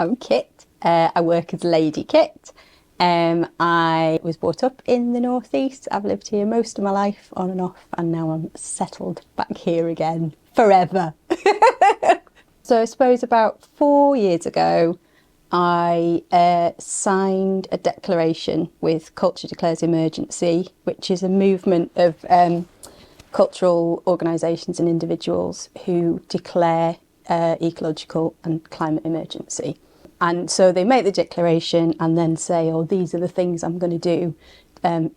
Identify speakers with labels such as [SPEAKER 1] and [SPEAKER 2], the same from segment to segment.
[SPEAKER 1] I'm Kit. I work as Lady Kitt. I was brought up in the northeast. I've lived here most of my life, on and off, and now I'm settled back here again forever. So I suppose about 4 years ago, I signed a declaration with Culture Declares Emergency, which is a movement of cultural organisations and individuals who declare ecological and climate emergency. And so they make the declaration and then say, oh, these are the things I'm going to do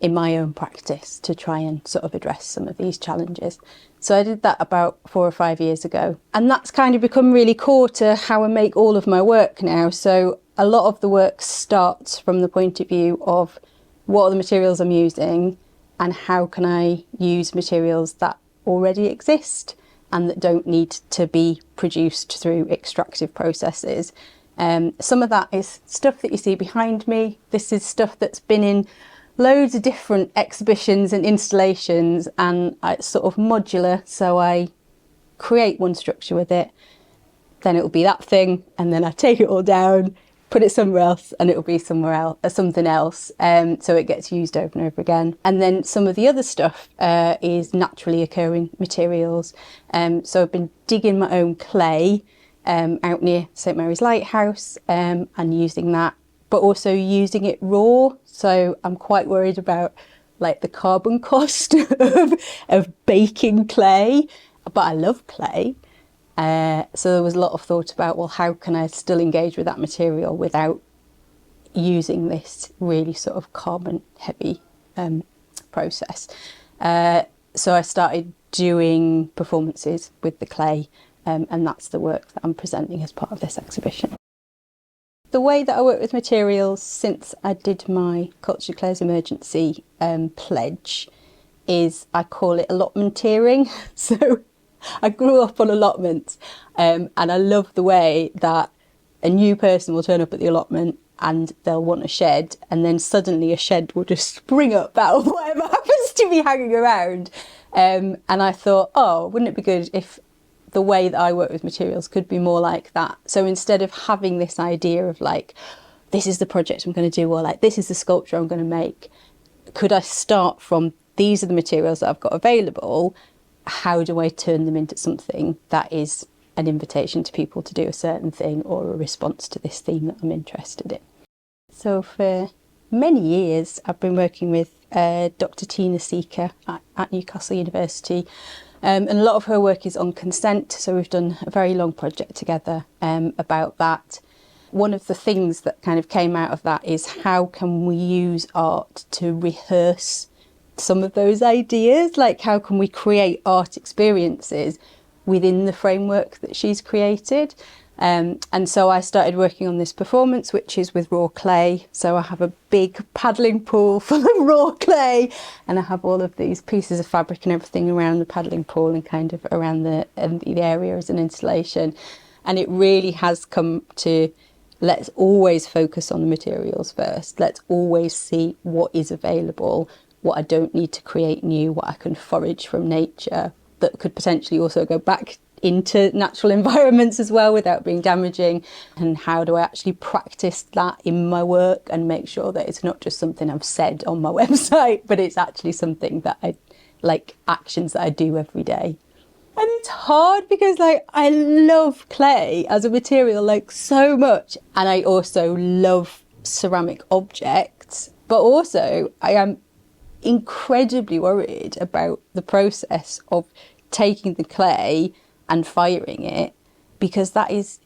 [SPEAKER 1] in my own practice to try and sort of address some of these challenges. So I did that about 4 or 5 years ago. And that's kind of become really core to how I make all of my work now. So a lot of the work starts from the point of view of what are the materials I'm using and how can I use materials that already exist and that don't need to be produced through extractive processes. Some of that is stuff that you see behind me. This is stuff that's been in loads of different exhibitions and installations, and it's sort of modular, so I create one structure with it, then it'll be that thing, and then I take it all down, put it somewhere else, and it'll be somewhere else, something else, so it gets used over and over again. And then some of the other stuff is naturally occurring materials. So I've been digging my own clay out near St Mary's Lighthouse and using that, but also using it raw. So I'm quite worried about like the carbon cost of baking clay, but I love clay. So there was a lot of thought about, well, how can I still engage with that material without using this really sort of carbon heavy process. So I started doing performances with the clay, and that's the work that I'm presenting as part of this exhibition. The way that I work with materials since I did my Culture Declares Emergency pledge is I call it allotmenteering. So I grew up on allotments, and I love the way that a new person will turn up at the allotment and they'll want a shed, and then suddenly a shed will just spring up out of whatever happens to be hanging around. And I thought, oh, wouldn't it be good if the way that I work with materials could be more like that? So instead of having this idea of like, this is the project I'm going to do, or like, this is the sculpture I'm going to make, could I start from, these are the materials that I've got available, how do I turn them into something that is an invitation to people to do a certain thing or a response to this theme that I'm interested in? So for many years I've been working with Dr. Tina Seeker at Newcastle University, and a lot of her work is on consent, so we've done a very long project together about that. One of the things that kind of came out of that is how can we use art to rehearse some of those ideas? Like, how can we create art experiences within the framework that she's created? And so I started working on this performance, which is with raw clay. So I have a big paddling pool full of raw clay, and I have all of these pieces of fabric and everything around the paddling pool and kind of around the area as an installation. And it really has come to, let's always focus on the materials first. Let's always see what is available, what I don't need to create new, what I can forage from nature that could potentially also go back into natural environments as well without being damaging, and how do I actually practice that in my work and make sure that it's not just something I've said on my website, but it's actually something that I like, actions that I do every day. And it's hard because like I love clay as a material like so much, and I also love ceramic objects, but also I am incredibly worried about the process of taking the clay and firing it, because that is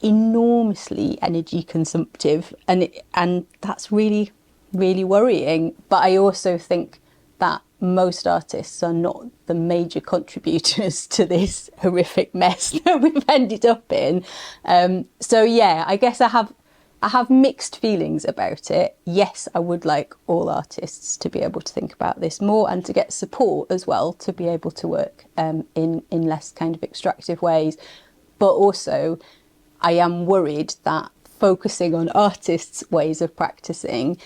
[SPEAKER 1] enormously energy consumptive, and that's really, really worrying. But I also think that most artists are not the major contributors to this horrific mess that we've ended up in. So yeah, I guess I have mixed feelings about it. Yes, I would like all artists to be able to think about this more and to get support as well, to be able to work in less kind of extractive ways. But also, I am worried that focusing on artists' ways of practicing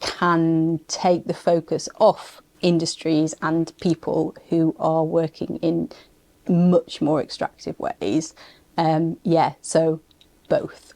[SPEAKER 1] can take the focus off industries and people who are working in much more extractive ways. So both.